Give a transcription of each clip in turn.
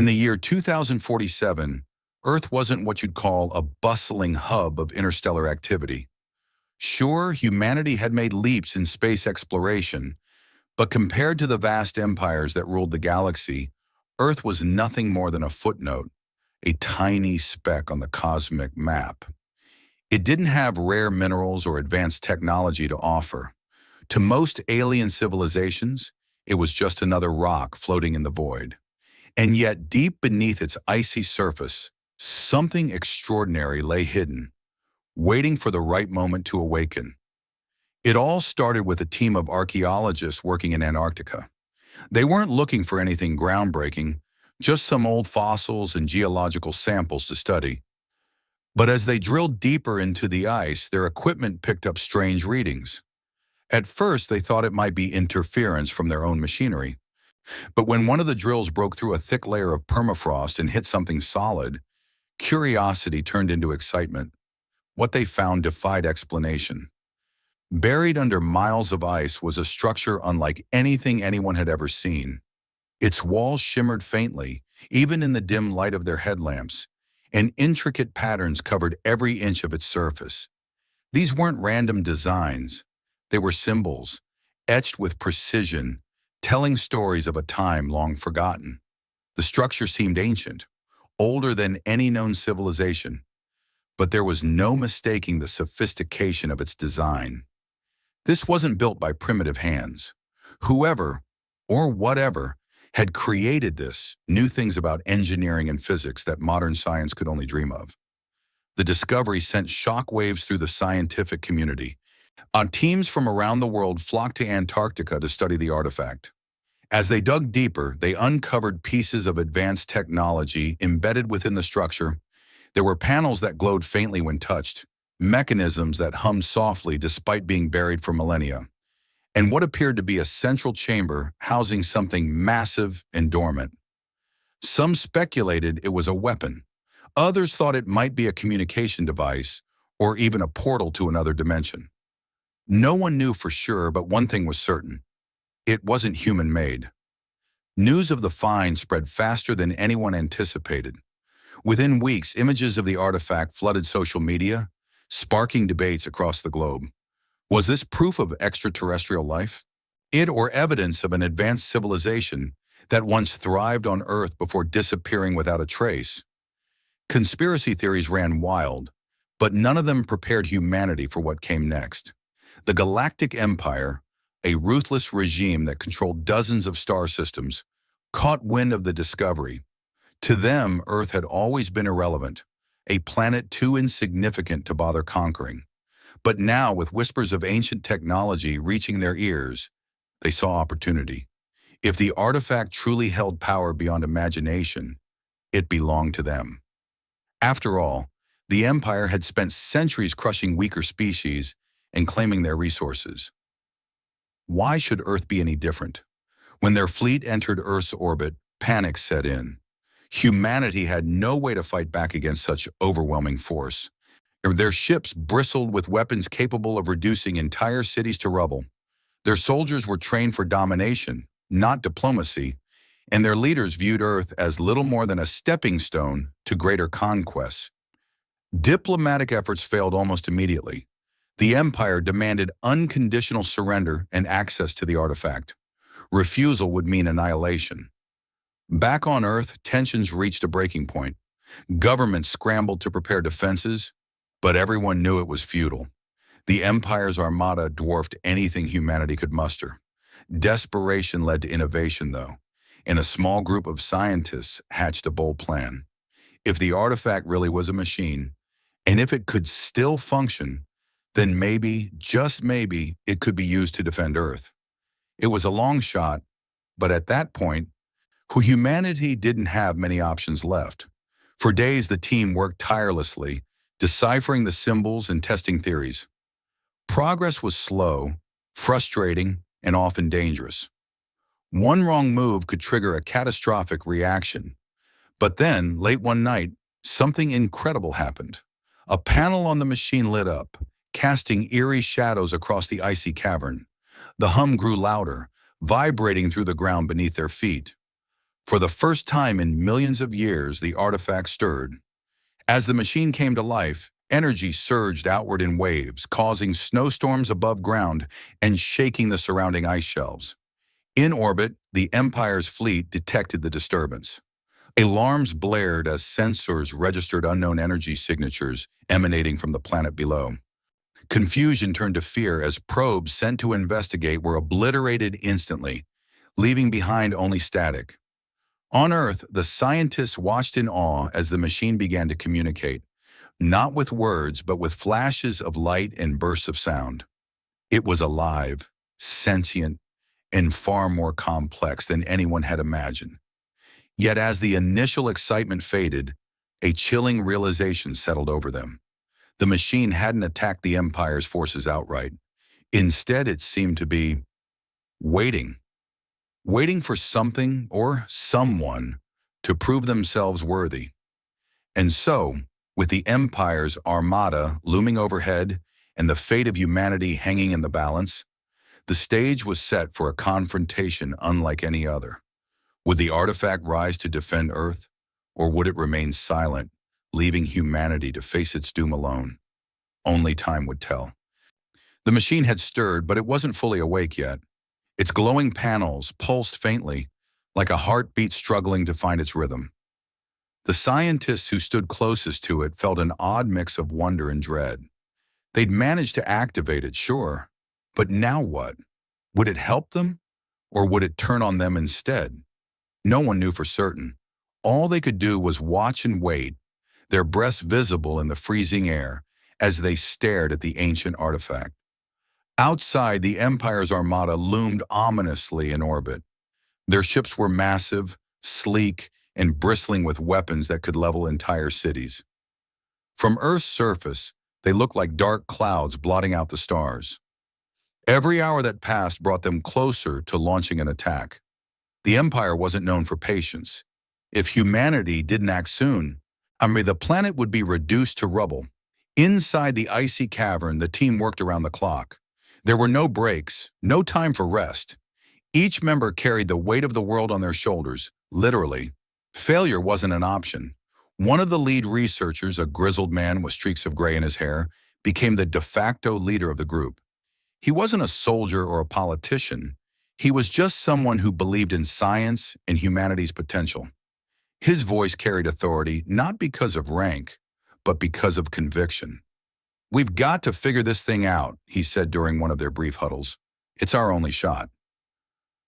In the year 2047, Earth wasn't what you'd call a bustling hub of interstellar activity. Sure, humanity had made leaps in space exploration, but compared to the vast empires that ruled the galaxy, Earth was nothing more than a footnote, a tiny speck on the cosmic map. It didn't have rare minerals or advanced technology to offer. To most alien civilizations, it was just another rock floating in the void. And yet, deep beneath its icy surface, something extraordinary lay hidden, waiting for the right moment to awaken. It all started with a team of archaeologists working in Antarctica. They weren't looking for anything groundbreaking, just some old fossils and geological samples to study. But as they drilled deeper into the ice, their equipment picked up strange readings. At first, they thought it might be interference from their own machinery. But when one of the drills broke through a thick layer of permafrost and hit something solid, curiosity turned into excitement. What they found defied explanation. Buried under miles of ice was a structure unlike anything anyone had ever seen. Its walls shimmered faintly, even in the dim light of their headlamps, and intricate patterns covered every inch of its surface. These weren't random designs. They were symbols, etched with precision, telling stories of a time long forgotten. The structure seemed ancient, older than any known civilization, but there was no mistaking the sophistication of its design. This wasn't built by primitive hands. Whoever, or whatever, had created this knew things about engineering and physics that modern science could only dream of. The discovery sent shockwaves through the scientific community. Teams from around the world flocked to Antarctica to study the artifact. As they dug deeper, they uncovered pieces of advanced technology embedded within the structure. There were panels that glowed faintly when touched, mechanisms that hummed softly despite being buried for millennia, and what appeared to be a central chamber housing something massive and dormant. Some speculated it was a weapon. Others thought it might be a communication device or even a portal to another dimension. No one knew for sure, but one thing was certain. It wasn't human-made. News of the find spread faster than anyone anticipated. Within weeks, images of the artifact flooded social media, sparking debates across the globe. Was this proof of extraterrestrial life? It or evidence of an advanced civilization that once thrived on Earth before disappearing without a trace? Conspiracy theories ran wild, but none of them prepared humanity for what came next. The Galactic Empire, a ruthless regime that controlled dozens of star systems, caught wind of the discovery. To them, Earth had always been irrelevant, a planet too insignificant to bother conquering. But now, with whispers of ancient technology reaching their ears, they saw opportunity. If the artifact truly held power beyond imagination, it belonged to them. After all, the Empire had spent centuries crushing weaker species and claiming their resources. Why should Earth be any different? When their fleet entered Earth's orbit, panic set in. Humanity had no way to fight back against such overwhelming force. Their ships bristled with weapons capable of reducing entire cities to rubble. Their soldiers were trained for domination, not diplomacy, and their leaders viewed Earth as little more than a stepping stone to greater conquests. Diplomatic efforts failed almost immediately. The Empire demanded unconditional surrender and access to the artifact. Refusal would mean annihilation. Back on Earth, tensions reached a breaking point. Governments scrambled to prepare defenses, but everyone knew it was futile. The Empire's Armada dwarfed anything humanity could muster. Desperation led to innovation, though, and a small group of scientists hatched a bold plan. If the artifact really was a machine, and if it could still function, then maybe, just maybe, it could be used to defend Earth. It was a long shot, but at that point, humanity didn't have many options left. For days, the team worked tirelessly, deciphering the symbols and testing theories. Progress was slow, frustrating, and often dangerous. One wrong move could trigger a catastrophic reaction. But then, late one night, something incredible happened. A panel on the machine lit up, casting eerie shadows across the icy cavern. The hum grew louder, vibrating through the ground beneath their feet. For the first time in millions of years, the artifact stirred. As the machine came to life, energy surged outward in waves, causing snowstorms above ground and shaking the surrounding ice shelves. In orbit, the Empire's fleet detected the disturbance. Alarms blared as sensors registered unknown energy signatures emanating from the planet below. Confusion turned to fear as probes sent to investigate were obliterated instantly, leaving behind only static. On Earth, the scientists watched in awe as the machine began to communicate, not with words, but with flashes of light and bursts of sound. It was alive, sentient, and far more complex than anyone had imagined. Yet as the initial excitement faded, a chilling realization settled over them. The machine hadn't attacked the Empire's forces outright. Instead, it seemed to be waiting. Waiting for something or someone to prove themselves worthy. And so, with the Empire's Armada looming overhead and the fate of humanity hanging in the balance, the stage was set for a confrontation unlike any other. Would the artifact rise to defend Earth, or would it remain silent, leaving humanity to face its doom alone? Only time would tell. The machine had stirred, but it wasn't fully awake yet. Its glowing panels pulsed faintly, like a heartbeat struggling to find its rhythm. The scientists who stood closest to it felt an odd mix of wonder and dread. They'd managed to activate it, sure, but now what? Would it help them, or would it turn on them instead? No one knew for certain. All they could do was watch and wait, their breaths visible in the freezing air as they stared at the ancient artifact. Outside, the Empire's Armada loomed ominously in orbit. Their ships were massive, sleek, and bristling with weapons that could level entire cities. From Earth's surface, they looked like dark clouds blotting out the stars. Every hour that passed brought them closer to launching an attack. The Empire wasn't known for patience. If humanity didn't act soon, the planet would be reduced to rubble. Inside the icy cavern, the team worked around the clock. There were no breaks, no time for rest. Each member carried the weight of the world on their shoulders, literally. Failure wasn't an option. One of the lead researchers, a grizzled man with streaks of gray in his hair, became the de facto leader of the group. He wasn't a soldier or a politician. He was just someone who believed in science and humanity's potential. His voice carried authority not because of rank, but because of conviction. "We've got to figure this thing out," he said during one of their brief huddles. "It's our only shot."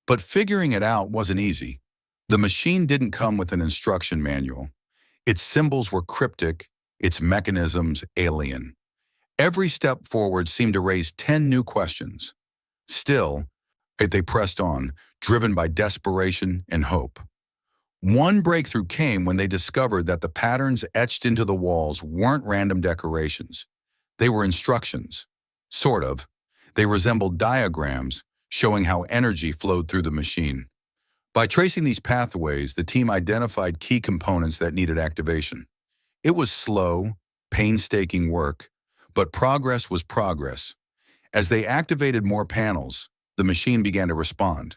But figuring it out wasn't easy. The machine didn't come with an instruction manual. Its symbols were cryptic, its mechanisms alien. Every step forward seemed to raise 10 new questions. Still, they pressed on, driven by desperation and hope. One breakthrough came when they discovered that the patterns etched into the walls weren't random decorations. They were instructions. Sort of. They resembled diagrams showing how energy flowed through the machine. By tracing these pathways, the team identified key components that needed activation. It was slow, painstaking work, but progress was progress. As they activated more panels, the machine began to respond.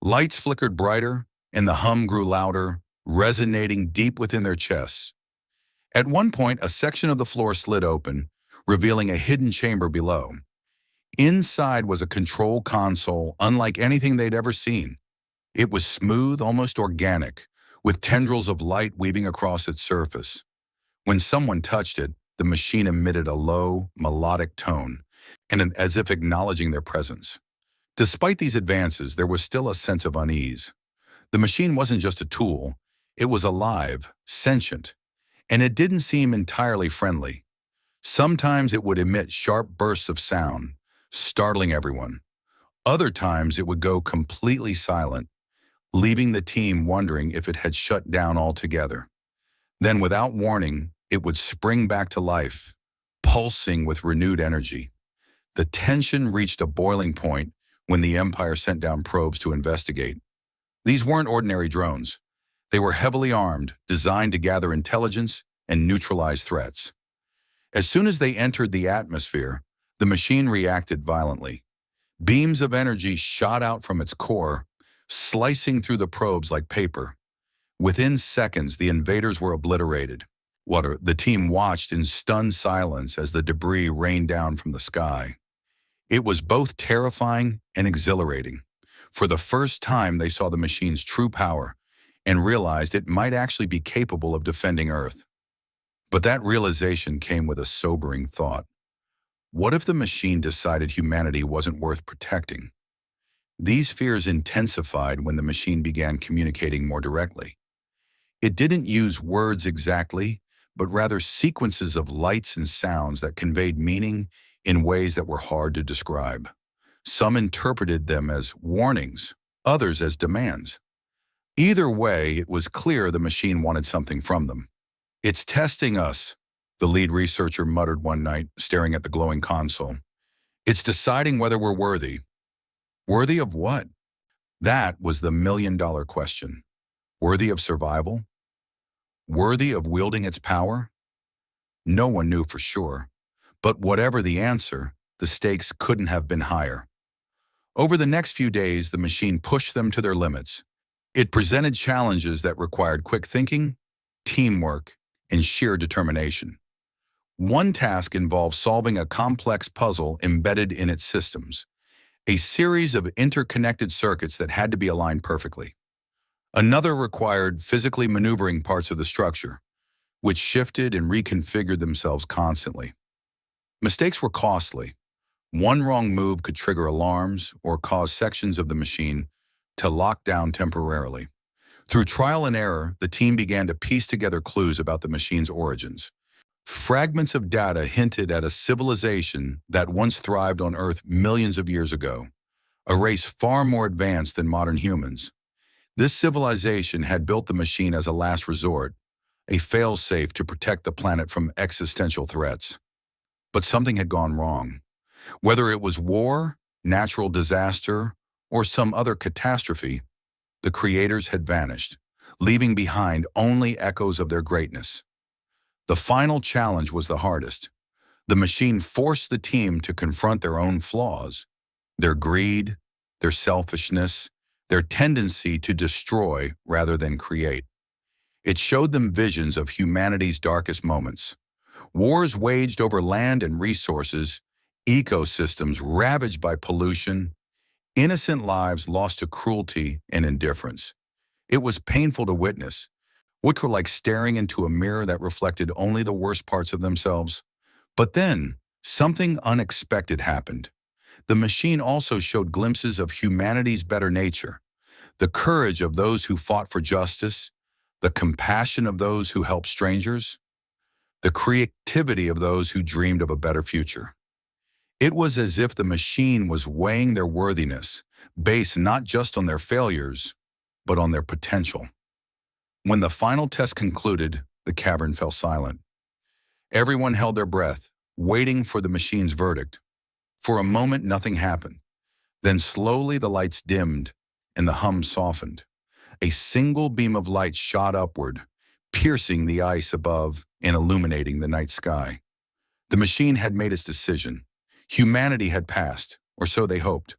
Lights flickered brighter, and the hum grew louder, resonating deep within their chests. At one point, a section of the floor slid open, revealing a hidden chamber below. Inside was a control console unlike anything they'd ever seen. It was smooth, almost organic, with tendrils of light weaving across its surface. When someone touched it, the machine emitted a low, melodic tone, as if acknowledging their presence. Despite these advances, there was still a sense of unease. The machine wasn't just a tool, it was alive, sentient, and it didn't seem entirely friendly. Sometimes it would emit sharp bursts of sound, startling everyone. Other times it would go completely silent, leaving the team wondering if it had shut down altogether. Then, without warning, it would spring back to life, pulsing with renewed energy. The tension reached a boiling point when the Empire sent down probes to investigate. These weren't ordinary drones. They were heavily armed, designed to gather intelligence and neutralize threats. As soon as they entered the atmosphere, the machine reacted violently. Beams of energy shot out from its core, slicing through the probes like paper. Within seconds, the invaders were obliterated. The team watched in stunned silence as the debris rained down from the sky. It was both terrifying and exhilarating. For the first time, they saw the machine's true power and realized it might actually be capable of defending Earth. But that realization came with a sobering thought. What if the machine decided humanity wasn't worth protecting? These fears intensified when the machine began communicating more directly. It didn't use words exactly, but rather sequences of lights and sounds that conveyed meaning in ways that were hard to describe. Some interpreted them as warnings, others as demands. Either way, it was clear the machine wanted something from them. "It's testing us," the lead researcher muttered one night, staring at the glowing console. "It's deciding whether we're worthy." Worthy of what? That was the million-dollar question. Worthy of survival? Worthy of wielding its power? No one knew for sure. But whatever the answer, the stakes couldn't have been higher. Over the next few days, the machine pushed them to their limits. It presented challenges that required quick thinking, teamwork, and sheer determination. One task involved solving a complex puzzle embedded in its systems, a series of interconnected circuits that had to be aligned perfectly. Another required physically maneuvering parts of the structure, which shifted and reconfigured themselves constantly. Mistakes were costly. One wrong move could trigger alarms or cause sections of the machine to lock down temporarily. Through trial and error, the team began to piece together clues about the machine's origins. Fragments of data hinted at a civilization that once thrived on Earth millions of years ago, a race far more advanced than modern humans. This civilization had built the machine as a last resort, a fail-safe to protect the planet from existential threats. But something had gone wrong. Whether it was war, natural disaster, or some other catastrophe, the creators had vanished, leaving behind only echoes of their greatness. The final challenge was the hardest. The machine forced the team to confront their own flaws, their greed, their selfishness, their tendency to destroy rather than create. It showed them visions of humanity's darkest moments. Wars waged over land and resources, ecosystems ravaged by pollution, innocent lives lost to cruelty and indifference. It was painful to witness, which were like staring into a mirror that reflected only the worst parts of themselves. But then, something unexpected happened. The machine also showed glimpses of humanity's better nature, the courage of those who fought for justice, the compassion of those who helped strangers, the creativity of those who dreamed of a better future. It was as if the machine was weighing their worthiness, based not just on their failures, but on their potential. When the final test concluded, the cavern fell silent. Everyone held their breath, waiting for the machine's verdict. For a moment, nothing happened. Then slowly the lights dimmed and the hum softened. A single beam of light shot upward, piercing the ice above and illuminating the night sky. The machine had made its decision. Humanity had passed, or so they hoped.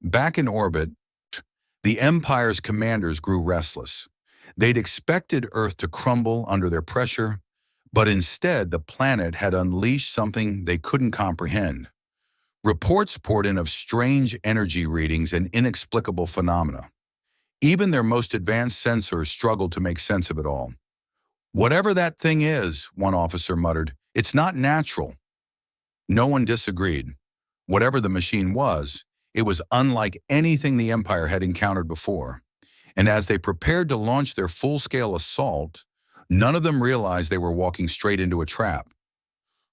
Back in orbit, the Empire's commanders grew restless. They'd expected Earth to crumble under their pressure, but instead the planet had unleashed something they couldn't comprehend. Reports poured in of strange energy readings and inexplicable phenomena. Even their most advanced sensors struggled to make sense of it all. "Whatever that thing is," one officer muttered, "it's not natural." No one disagreed. Whatever the machine was, it was unlike anything the Empire had encountered before. And as they prepared to launch their full-scale assault, none of them realized they were walking straight into a trap.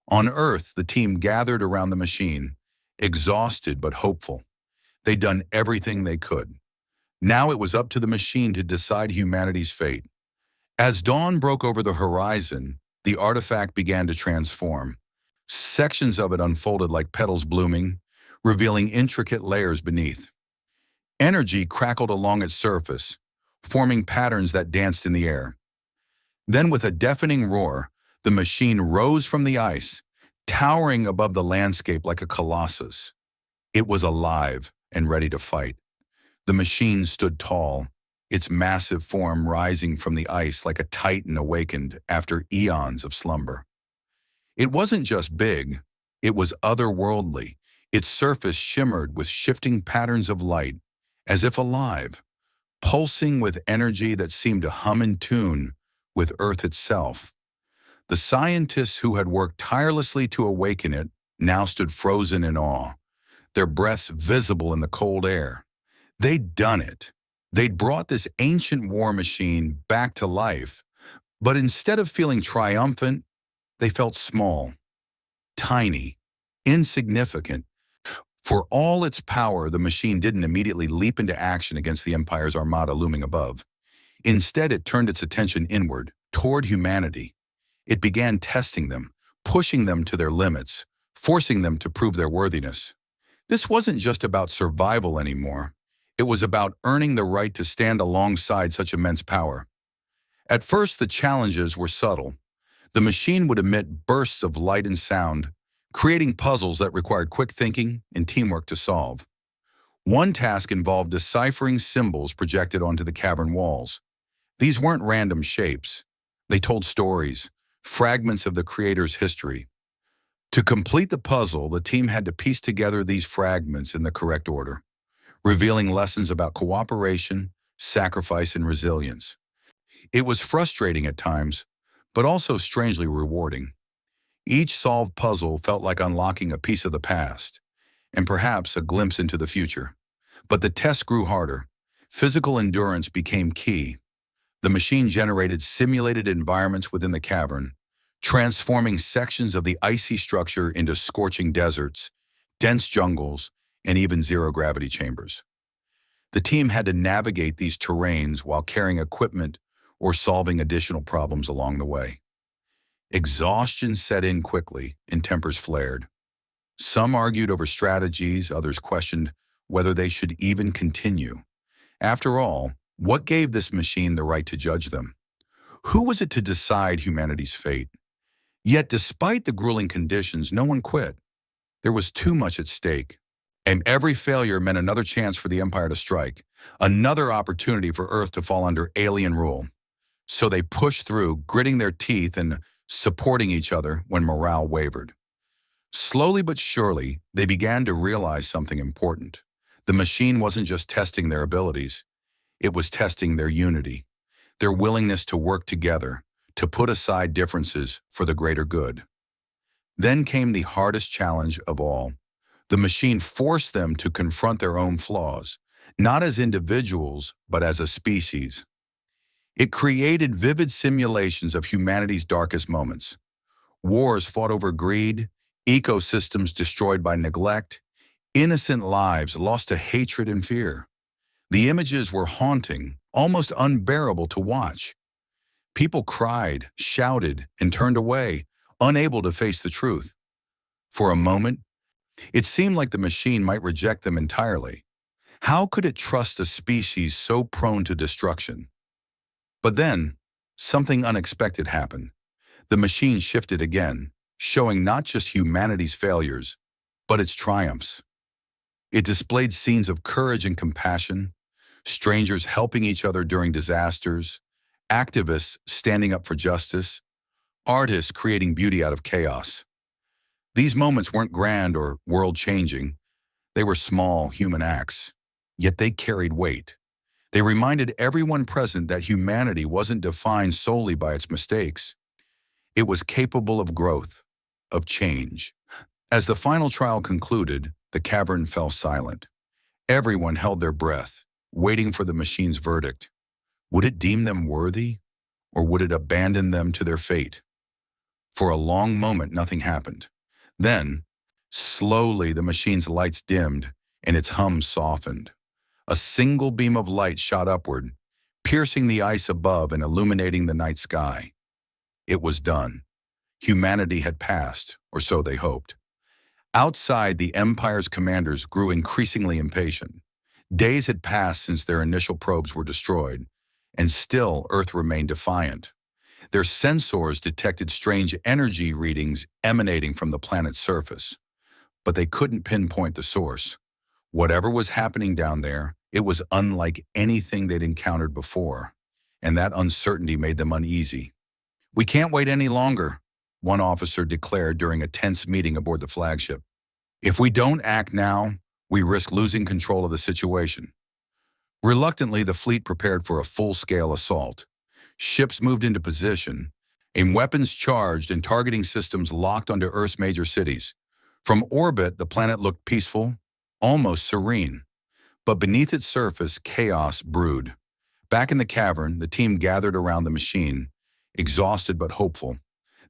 On Earth, the team gathered around the machine, exhausted but hopeful. They'd done everything they could. Now it was up to the machine to decide humanity's fate. As dawn broke over the horizon, the artifact began to transform. Sections of it unfolded like petals blooming, revealing intricate layers beneath. Energy crackled along its surface, forming patterns that danced in the air. Then, with a deafening roar, the machine rose from the ice, towering above the landscape like a colossus. It was alive and ready to fight. The machine stood tall, its massive form rising from the ice like a titan awakened after eons of slumber. It wasn't just big, it was otherworldly. Its surface shimmered with shifting patterns of light, as if alive, pulsing with energy that seemed to hum in tune with Earth itself. The scientists who had worked tirelessly to awaken it now stood frozen in awe, their breaths visible in the cold air. They'd done it. They'd brought this ancient war machine back to life, but instead of feeling triumphant, they felt small, tiny, insignificant. For all its power, the machine didn't immediately leap into action against the Empire's armada looming above. Instead, it turned its attention inward, toward humanity. It began testing them, pushing them to their limits, forcing them to prove their worthiness. This wasn't just about survival anymore. It was about earning the right to stand alongside such immense power. At first, the challenges were subtle. The machine would emit bursts of light and sound, creating puzzles that required quick thinking and teamwork to solve. One task involved deciphering symbols projected onto the cavern walls. These weren't random shapes. They told stories, fragments of the creator's history. To complete the puzzle, the team had to piece together these fragments in the correct order, revealing lessons about cooperation, sacrifice, and resilience. It was frustrating at times, but also strangely rewarding. Each solved puzzle felt like unlocking a piece of the past, and perhaps a glimpse into the future. But the test grew harder. Physical endurance became key. The machine generated simulated environments within the cavern, transforming sections of the icy structure into scorching deserts, dense jungles, and even zero-gravity chambers. The team had to navigate these terrains while carrying equipment or solving additional problems along the way. Exhaustion set in quickly, and tempers flared. Some argued over strategies, others questioned whether they should even continue. After all, what gave this machine the right to judge them? Who was it to decide humanity's fate? Yet despite the grueling conditions, no one quit. There was too much at stake, and every failure meant another chance for the Empire to strike, another opportunity for Earth to fall under alien rule. So they pushed through, gritting their teeth and supporting each other when morale wavered. Slowly but surely, they began to realize something important. The machine wasn't just testing their abilities, it was testing their unity, their willingness to work together, to put aside differences for the greater good. Then came the hardest challenge of all. The machine forced them to confront their own flaws, not as individuals, but as a species. It created vivid simulations of humanity's darkest moments. Wars fought over greed, ecosystems destroyed by neglect, innocent lives lost to hatred and fear. The images were haunting, almost unbearable to watch. People cried, shouted, and turned away, unable to face the truth. For a moment, it seemed like the machine might reject them entirely. How could it trust a species so prone to destruction? But then, something unexpected happened. The machine shifted again, showing not just humanity's failures, but its triumphs. It displayed scenes of courage and compassion, strangers helping each other during disasters, activists standing up for justice, artists creating beauty out of chaos. These moments weren't grand or world-changing. They were small human acts, yet they carried weight. They reminded everyone present that humanity wasn't defined solely by its mistakes. It was capable of growth, of change. As the final trial concluded, the cavern fell silent. Everyone held their breath, waiting for the machine's verdict. Would it deem them worthy, or would it abandon them to their fate? For a long moment, nothing happened. Then, slowly, the machine's lights dimmed and its hum softened. A single beam of light shot upward, piercing the ice above and illuminating the night sky. It was done. Humanity had passed, or so they hoped. Outside, the Empire's commanders grew increasingly impatient. Days had passed since their initial probes were destroyed, and still Earth remained defiant. Their sensors detected strange energy readings emanating from the planet's surface, but they couldn't pinpoint the source. Whatever was happening down there, It was unlike anything they'd encountered before, and that uncertainty made them uneasy. "We can't wait any longer," one officer declared during a tense meeting aboard the flagship. "If we don't act now, we risk losing control of the situation." Reluctantly, the fleet prepared for a full-scale assault. Ships moved into position, and weapons charged and targeting systems locked onto Earth's major cities. From orbit, the planet looked peaceful, almost serene. But beneath its surface, chaos brewed. Back in the cavern, the team gathered around the machine, exhausted but hopeful.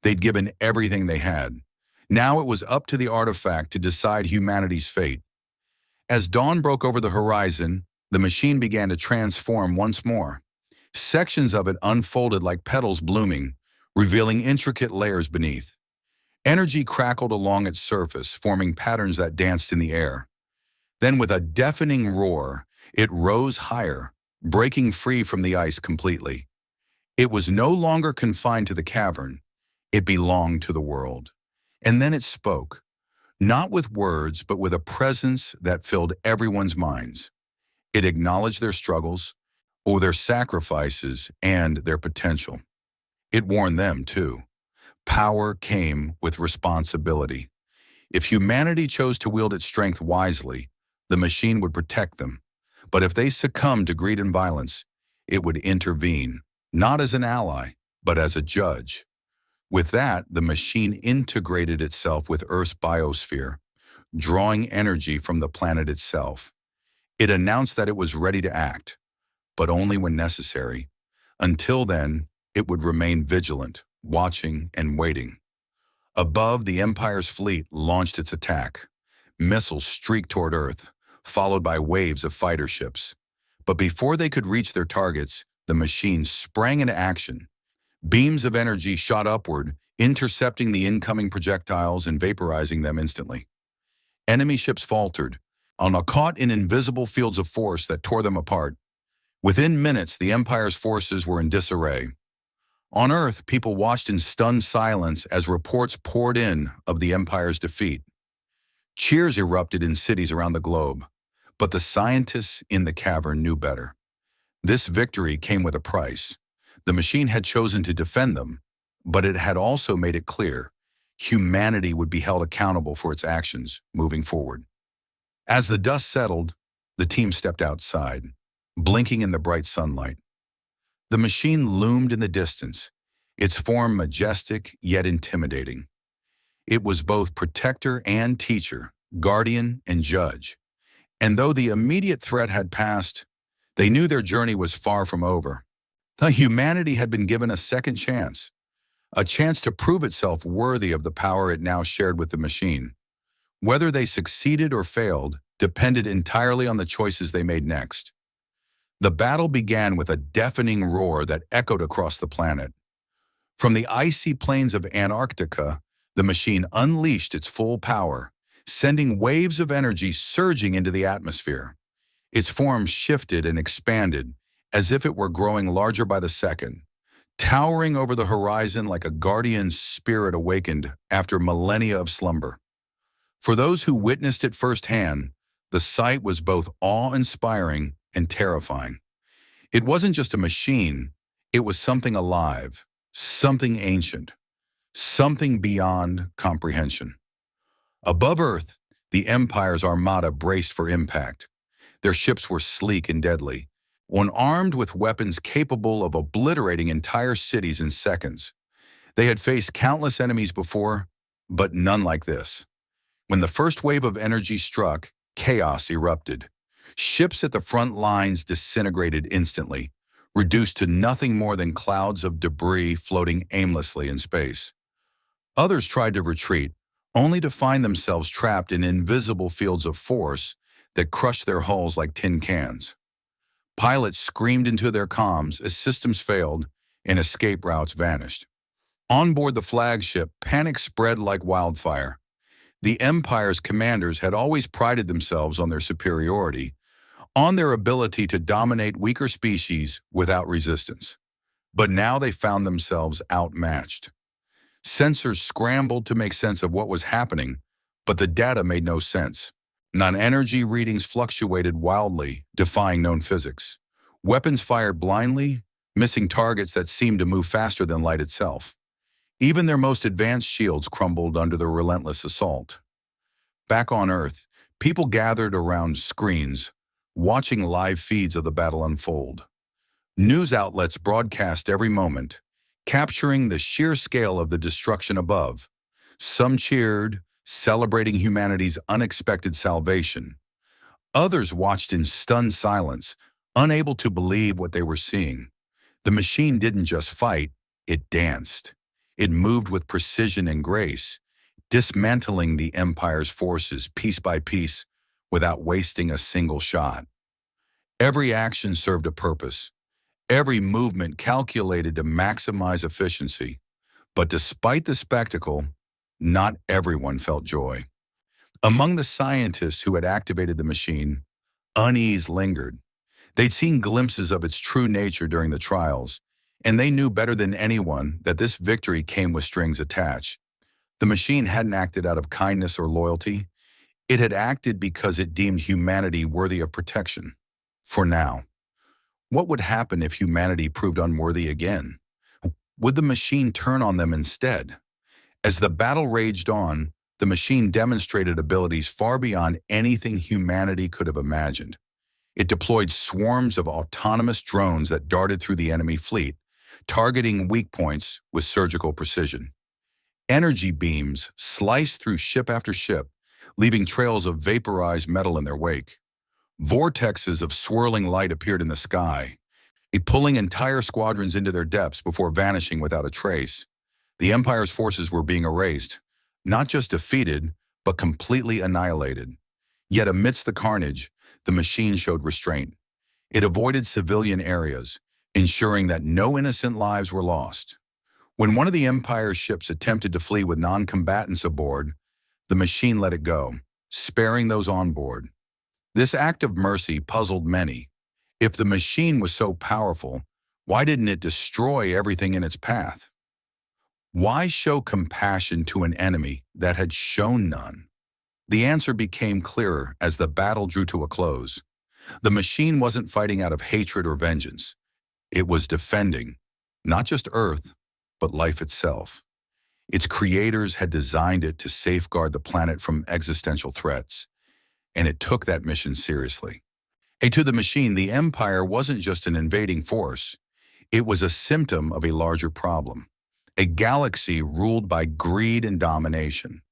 They'd given everything they had. Now it was up to the artifact to decide humanity's fate. As dawn broke over the horizon, the machine began to transform once more. Sections of it unfolded like petals blooming, revealing intricate layers beneath. Energy crackled along its surface, forming patterns that danced in the air. Then, with a deafening roar, it rose higher, breaking free from the ice completely. It was no longer confined to the cavern. It belonged to the world. And then it spoke, not with words, but with a presence that filled everyone's minds. It acknowledged their struggles, or their sacrifices, and their potential. It warned them, too. Power came with responsibility. If humanity chose to wield its strength wisely, the machine would protect them. But if they succumbed to greed and violence, it would intervene, not as an ally, but as a judge. With that, the machine integrated itself with Earth's biosphere, drawing energy from the planet itself. It announced that it was ready to act, but only when necessary. Until then, it would remain vigilant, watching and waiting. Above, the Empire's fleet launched its attack. Missiles streaked toward Earth, followed by waves of fighter ships. But before they could reach their targets, the machine sprang into action. Beams of energy shot upward, intercepting the incoming projectiles and vaporizing them instantly. Enemy ships faltered, caught in invisible fields of force that tore them apart. Within minutes, the Empire's forces were in disarray. On Earth, people watched in stunned silence as reports poured in of the Empire's defeat. Cheers erupted in cities around the globe, but the scientists in the cavern knew better. This victory came with a price. The machine had chosen to defend them, but it had also made it clear humanity would be held accountable for its actions moving forward. As the dust settled, the team stepped outside, blinking in the bright sunlight. The machine loomed in the distance, its form majestic yet intimidating. It was both protector and teacher, guardian and judge. And though the immediate threat had passed, they knew their journey was far from over. Humanity had been given a second chance, a chance to prove itself worthy of the power it now shared with the machine. Whether they succeeded or failed depended entirely on the choices they made next. The battle began with a deafening roar that echoed across the planet. From the icy plains of Antarctica, the machine unleashed its full power, sending waves of energy surging into the atmosphere. Its form shifted and expanded, as if it were growing larger by the second, towering over the horizon like a guardian spirit awakened after millennia of slumber. For those who witnessed it firsthand, the sight was both awe-inspiring and terrifying. It wasn't just a machine, it was something alive, something ancient, something beyond comprehension. Above Earth, the Empire's Armada braced for impact. Their ships were sleek and deadly, when armed with weapons capable of obliterating entire cities in seconds. They had faced countless enemies before, but none like this. When the first wave of energy struck, chaos erupted. Ships at the front lines disintegrated instantly, reduced to nothing more than clouds of debris floating aimlessly in space. Others tried to retreat, only to find themselves trapped in invisible fields of force that crushed their hulls like tin cans. Pilots screamed into their comms as systems failed and escape routes vanished. On board the flagship, panic spread like wildfire. The Empire's commanders had always prided themselves on their superiority, on their ability to dominate weaker species without resistance. But now they found themselves outmatched. Sensors scrambled to make sense of what was happening, but the data made no sense. Non-energy readings fluctuated wildly, defying known physics. Weapons fired blindly, missing targets that seemed to move faster than light itself. Even their most advanced shields crumbled under the relentless assault. Back on Earth, people gathered around screens, watching live feeds of the battle unfold. News outlets broadcast every moment, capturing the sheer scale of the destruction above. Some cheered, celebrating humanity's unexpected salvation. Others watched in stunned silence, unable to believe what they were seeing. The machine didn't just fight, it danced. It moved with precision and grace, dismantling the Empire's forces piece by piece without wasting a single shot. Every action served a purpose, every movement calculated to maximize efficiency. But despite the spectacle, not everyone felt joy. Among the scientists who had activated the machine, unease lingered. They'd seen glimpses of its true nature during the trials, and they knew better than anyone that this victory came with strings attached. The machine hadn't acted out of kindness or loyalty. It had acted because it deemed humanity worthy of protection. For now, what would happen if humanity proved unworthy again? Would the machine turn on them instead? As the battle raged on, the machine demonstrated abilities far beyond anything humanity could have imagined. It deployed swarms of autonomous drones that darted through the enemy fleet, targeting weak points with surgical precision. Energy beams sliced through ship after ship, leaving trails of vaporized metal in their wake. Vortexes of swirling light appeared in the sky, pulling entire squadrons into their depths before vanishing without a trace. The Empire's forces were being erased, not just defeated, but completely annihilated. Yet amidst the carnage, the machine showed restraint. It avoided civilian areas, ensuring that no innocent lives were lost. When one of the Empire's ships attempted to flee with non-combatants aboard, the machine let it go, sparing those on board. This act of mercy puzzled many. If the machine was so powerful, why didn't it destroy everything in its path? Why show compassion to an enemy that had shown none? The answer became clearer as the battle drew to a close. The machine wasn't fighting out of hatred or vengeance. It was defending, not just Earth, but life itself. Its creators had designed it to safeguard the planet from existential threats, and it took that mission seriously. To the machine, the Empire wasn't just an invading force. It was a symptom of a larger problem, a galaxy ruled by greed and domination.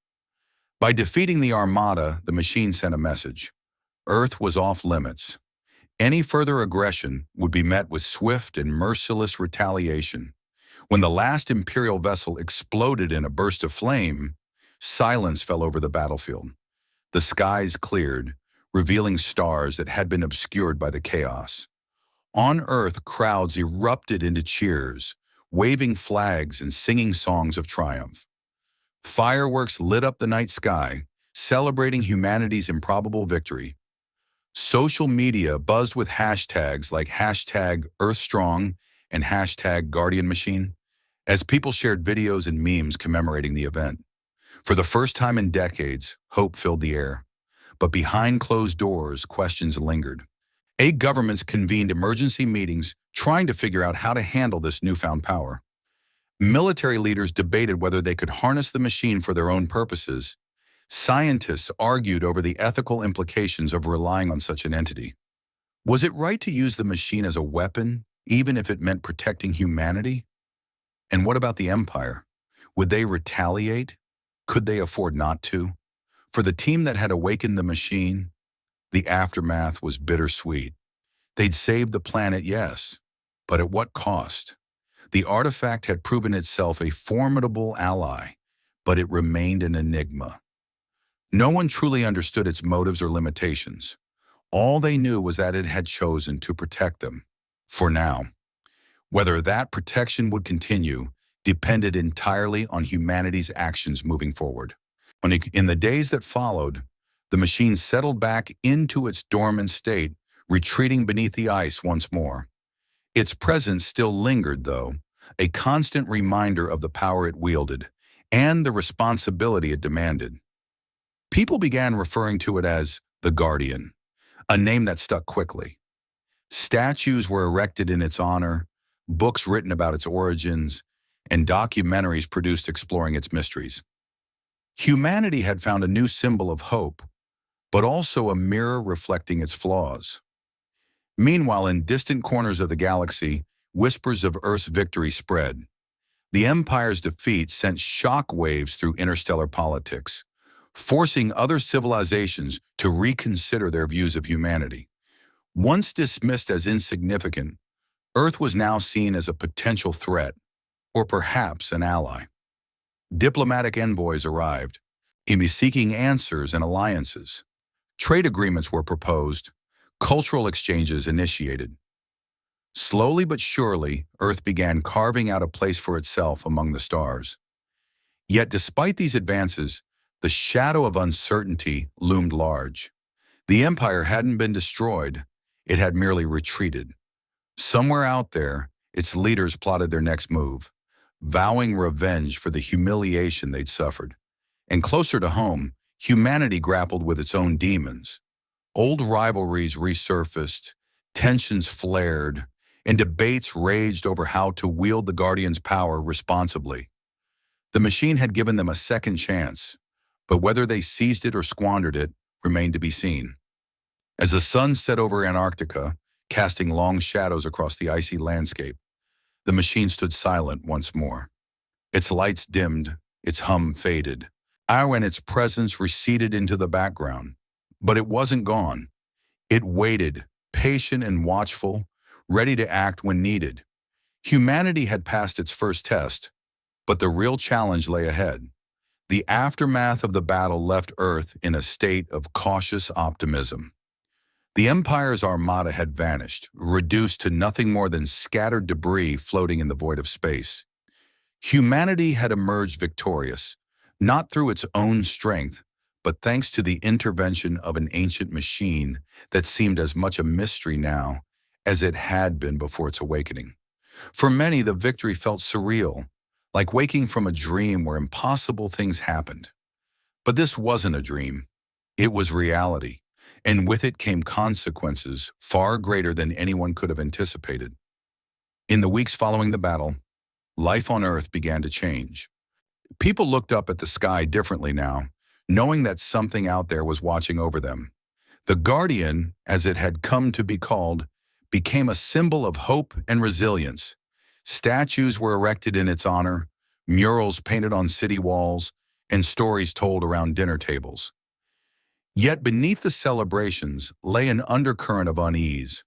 By defeating the Armada, the machine sent a message. Earth was off limits. Any further aggression would be met with swift and merciless retaliation. When the last Imperial vessel exploded in a burst of flame, silence fell over the battlefield. The skies cleared, revealing stars that had been obscured by the chaos. On Earth, crowds erupted into cheers, waving flags and singing songs of triumph. Fireworks lit up the night sky, celebrating humanity's improbable victory. Social media buzzed with hashtags like #EarthStrong and #GuardianMachine as people shared videos and memes commemorating the event. For the first time in decades, hope filled the air. But behind closed doors, questions lingered. 8 governments convened emergency meetings trying to figure out how to handle this newfound power. Military leaders debated whether they could harness the machine for their own purposes. Scientists argued over the ethical implications of relying on such an entity. Was it right to use the machine as a weapon, even if it meant protecting humanity? And what about the Empire? Would they retaliate? Could they afford not to? For the team that had awakened the machine, the aftermath was bittersweet. They'd saved the planet, yes, but at what cost? The artifact had proven itself a formidable ally, but it remained an enigma. No one truly understood its motives or limitations. All they knew was that it had chosen to protect them, for now. Whether that protection would continue depended entirely on humanity's actions moving forward. In the days that followed, the machine settled back into its dormant state, retreating beneath the ice once more. Its presence still lingered, though, a constant reminder of the power it wielded and the responsibility it demanded. People began referring to it as the Guardian, a name that stuck quickly. Statues were erected in its honor, books written about its origins, and documentaries produced exploring its mysteries. Humanity had found a new symbol of hope, but also a mirror reflecting its flaws. Meanwhile, in distant corners of the galaxy, whispers of Earth's victory spread. The Empire's defeat sent shock waves through interstellar politics, forcing other civilizations to reconsider their views of humanity. Once dismissed as insignificant, Earth was now seen as a potential threat, or perhaps an ally. Diplomatic envoys arrived, seeking answers and alliances. Trade agreements were proposed, cultural exchanges initiated. Slowly but surely, Earth began carving out a place for itself among the stars. Yet despite these advances, the shadow of uncertainty loomed large. The Empire hadn't been destroyed, it had merely retreated. Somewhere out there, its leaders plotted their next move, vowing revenge for the humiliation they'd suffered. And closer to home, humanity grappled with its own demons. Old rivalries resurfaced, tensions flared, and debates raged over how to wield the Guardian's power responsibly. The machine had given them a second chance, but whether they seized it or squandered it remained to be seen. As the sun set over Antarctica, casting long shadows across the icy landscape, the machine stood silent once more. Its lights dimmed, its hum faded, and its presence receded into the background. But it wasn't gone. It waited, patient and watchful, ready to act when needed. Humanity had passed its first test, but the real challenge lay ahead. The aftermath of the battle left Earth in a state of cautious optimism. The Empire's Armada had vanished, reduced to nothing more than scattered debris floating in the void of space. Humanity had emerged victorious, not through its own strength, but thanks to the intervention of an ancient machine that seemed as much a mystery now as it had been before its awakening. For many, the victory felt surreal, like waking from a dream where impossible things happened. But this wasn't a dream. It was reality, and with it came consequences far greater than anyone could have anticipated. In the weeks following the battle, life on Earth began to change. People looked up at the sky differently now, knowing that something out there was watching over them. The Guardian, as it had come to be called, became a symbol of hope and resilience. Statues were erected in its honor, murals painted on city walls, and stories told around dinner tables. Yet beneath the celebrations lay an undercurrent of unease.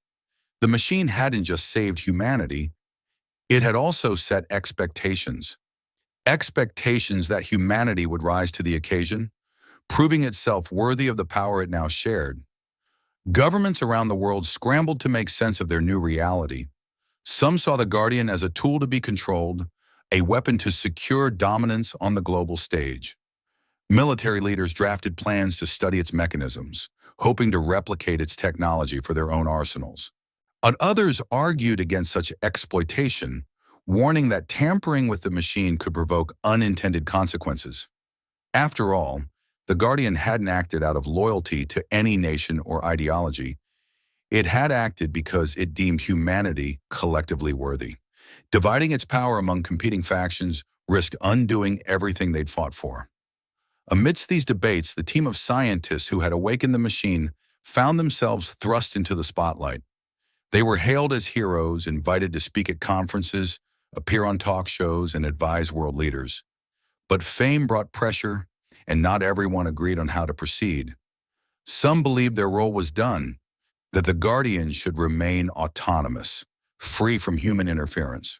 The machine hadn't just saved humanity, it had also set expectations. Expectations that humanity would rise to the occasion, proving itself worthy of the power it now shared. Governments around the world scrambled to make sense of their new reality. Some saw the Guardian as a tool to be controlled, a weapon to secure dominance on the global stage. Military leaders drafted plans to study its mechanisms, hoping to replicate its technology for their own arsenals. But others argued against such exploitation, warning that tampering with the machine could provoke unintended consequences. After all, the Guardian hadn't acted out of loyalty to any nation or ideology. It had acted because it deemed humanity collectively worthy. Dividing its power among competing factions risked undoing everything they'd fought for. Amidst these debates, the team of scientists who had awakened the machine found themselves thrust into the spotlight. They were hailed as heroes, invited to speak at conferences, appear on talk shows, and advise world leaders. But fame brought pressure, and not everyone agreed on how to proceed. Some believed their role was done, that the Guardian should remain autonomous, free from human interference.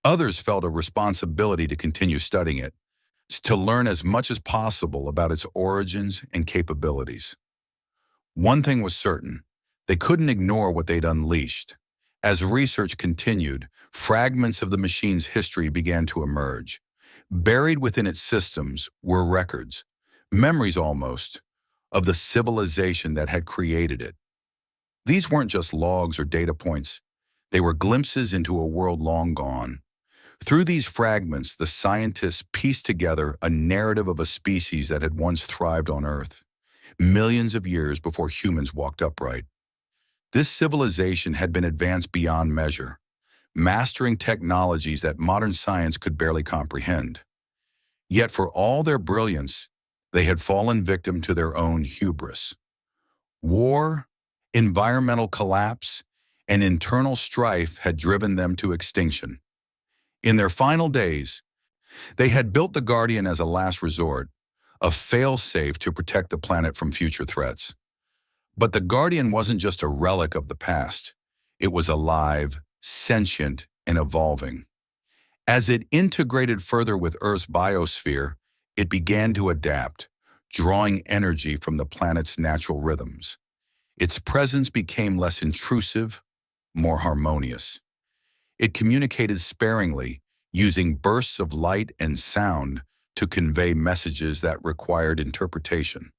Others felt a responsibility to continue studying it, to learn as much as possible about its origins and capabilities. One thing was certain, they couldn't ignore what they'd unleashed. As research continued, fragments of the machine's history began to emerge. Buried within its systems were records, memories almost, of the civilization that had created it. These weren't just logs or data points. They were glimpses into a world long gone. Through these fragments, the scientists pieced together a narrative of a species that had once thrived on Earth. millions of years before humans walked upright. This civilization had been advanced beyond measure, mastering technologies that modern science could barely comprehend. Yet for all their brilliance, they had fallen victim to their own hubris. War, environmental collapse, and internal strife had driven them to extinction. In their final days, they had built the Guardian as a last resort, a fail-safe to protect the planet from future threats. But the Guardian wasn't just a relic of the past. It was alive, sentient, and evolving. As it integrated further with Earth's biosphere, it began to adapt, drawing energy from the planet's natural rhythms. Its presence became less intrusive, more harmonious. It communicated sparingly, using bursts of light and sound to convey messages that required interpretation.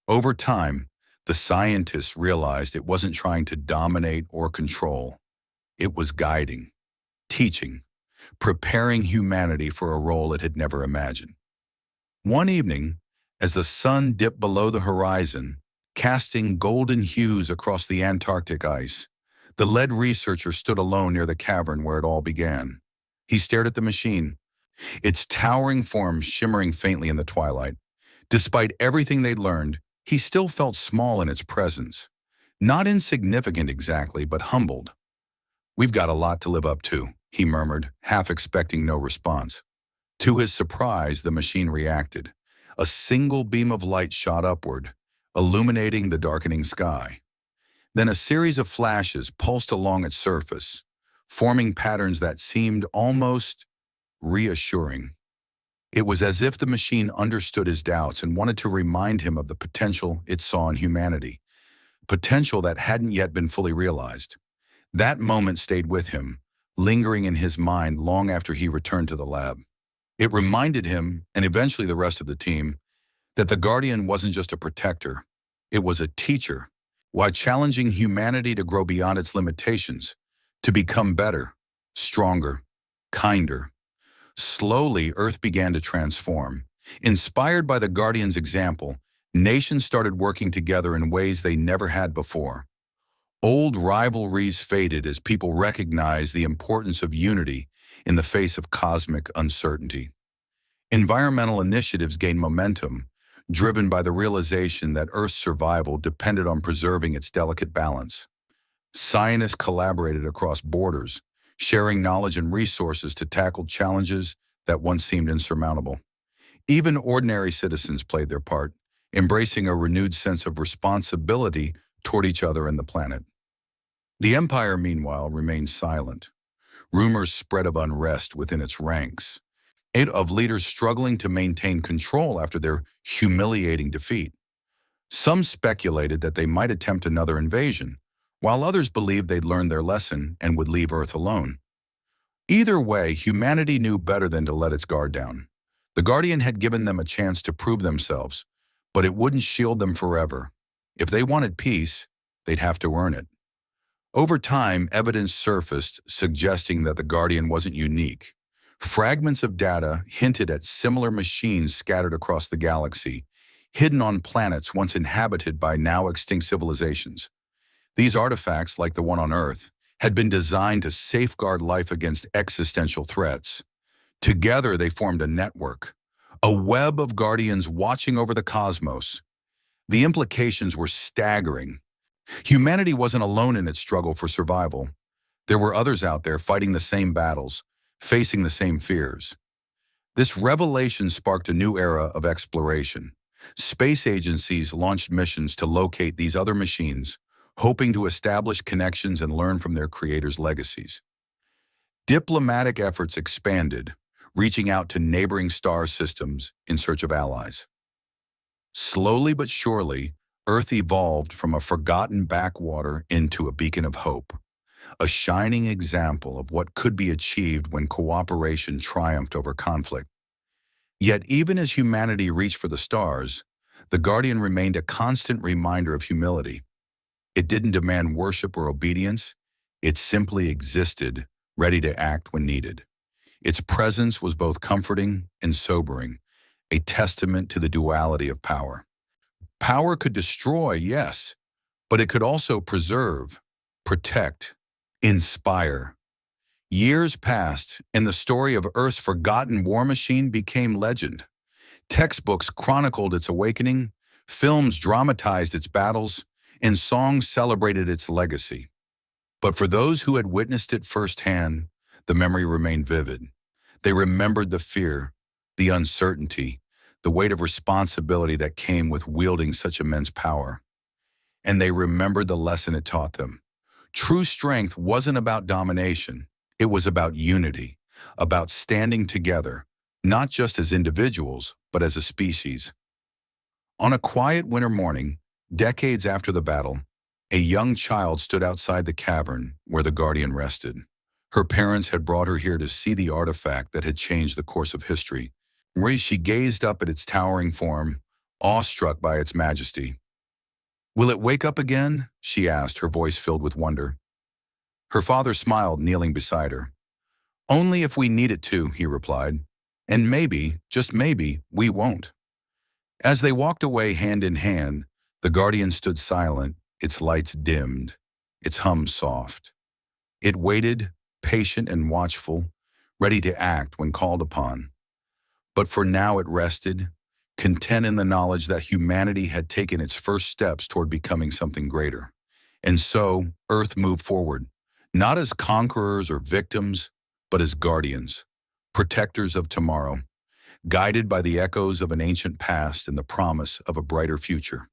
Over time, the scientists realized it wasn't trying to dominate or control. It was guiding, teaching, preparing humanity for a role it had never imagined. One evening, as the sun dipped below the horizon, casting golden hues across the Antarctic ice, the lead researcher stood alone near the cavern where it all began. He stared at the machine, its towering form shimmering faintly in the twilight. Despite everything they'd learned, he still felt small in its presence. Not insignificant exactly, but humbled. "We've got a lot to live up to," he murmured, half expecting no response. To his surprise, the machine reacted. A single beam of light shot upward, illuminating the darkening sky. Then a series of flashes pulsed along its surface, forming patterns that seemed almost reassuring. It was as if the machine understood his doubts and wanted to remind him of the potential it saw in humanity, potential that hadn't yet been fully realized. That moment stayed with him, lingering in his mind long after he returned to the lab. It reminded him, and eventually the rest of the team, that the Guardian wasn't just a protector, it was a teacher, while challenging humanity to grow beyond its limitations, to become better, stronger, kinder. Slowly, Earth began to transform. Inspired by the Guardian's example, nations started working together in ways they never had before. Old rivalries faded as people recognized the importance of unity in the face of cosmic uncertainty. Environmental initiatives gained momentum, driven by the realization that Earth's survival depended on preserving its delicate balance. Scientists collaborated across borders, sharing knowledge and resources to tackle challenges that once seemed insurmountable. Even ordinary citizens played their part, embracing a renewed sense of responsibility toward each other and the planet. The Empire, meanwhile, remained silent. Rumors spread of unrest within its ranks, of leaders struggling to maintain control after their humiliating defeat. Some speculated that they might attempt another invasion, while others believed they'd learned their lesson and would leave Earth alone. Either way, humanity knew better than to let its guard down. The Guardian had given them a chance to prove themselves, but it wouldn't shield them forever. If they wanted peace, they'd have to earn it. Over time, evidence surfaced suggesting that the Guardian wasn't unique. Fragments of data hinted at similar machines scattered across the galaxy, hidden on planets once inhabited by now extinct civilizations. These artifacts, like the one on Earth, had been designed to safeguard life against existential threats. Together, they formed a network, a web of Guardians watching over the cosmos. The implications were staggering. Humanity wasn't alone in its struggle for survival. There were others out there fighting the same battles, facing the same fears. This revelation sparked a new era of exploration. Space agencies launched missions to locate these other machines, hoping to establish connections and learn from their creators' legacies. Diplomatic efforts expanded, reaching out to neighboring star systems in search of allies. Slowly but surely, Earth evolved from a forgotten backwater into a beacon of hope, a shining example of what could be achieved when cooperation triumphed over conflict. Yet even as humanity reached for the stars, the Guardian remained a constant reminder of humility. It didn't demand worship or obedience. It simply existed, ready to act when needed. Its presence was both comforting and sobering, a testament to the duality of power. Power could destroy, yes, but it could also preserve, protect, inspire. Years passed, and the story of Earth's forgotten war machine became legend. Textbooks chronicled its awakening, films dramatized its battles, and songs celebrated its legacy. But for those who had witnessed it firsthand, the memory remained vivid. They remembered the fear, the uncertainty, the weight of responsibility that came with wielding such immense power. And they remembered the lesson it taught them. True strength wasn't about domination. It was about unity, about standing together, not just as individuals, but as a species. On a quiet winter morning, decades after the battle, a young child stood outside the cavern where the Guardian rested. Her parents had brought her here to see the artifact that had changed the course of history. Where she gazed up at its towering form, awestruck by its majesty. "Will it wake up again?" she asked, her voice filled with wonder. Her father smiled, kneeling beside her. "Only if we need it to," he replied. "And maybe, just maybe, we won't." As they walked away hand in hand, the Guardian stood silent, its lights dimmed, its hum soft. It waited, patient and watchful, ready to act when called upon. But for now it rested, content in the knowledge that humanity had taken its first steps toward becoming something greater. And so, Earth moved forward, not as conquerors or victims, but as guardians, protectors of tomorrow, guided by the echoes of an ancient past and the promise of a brighter future.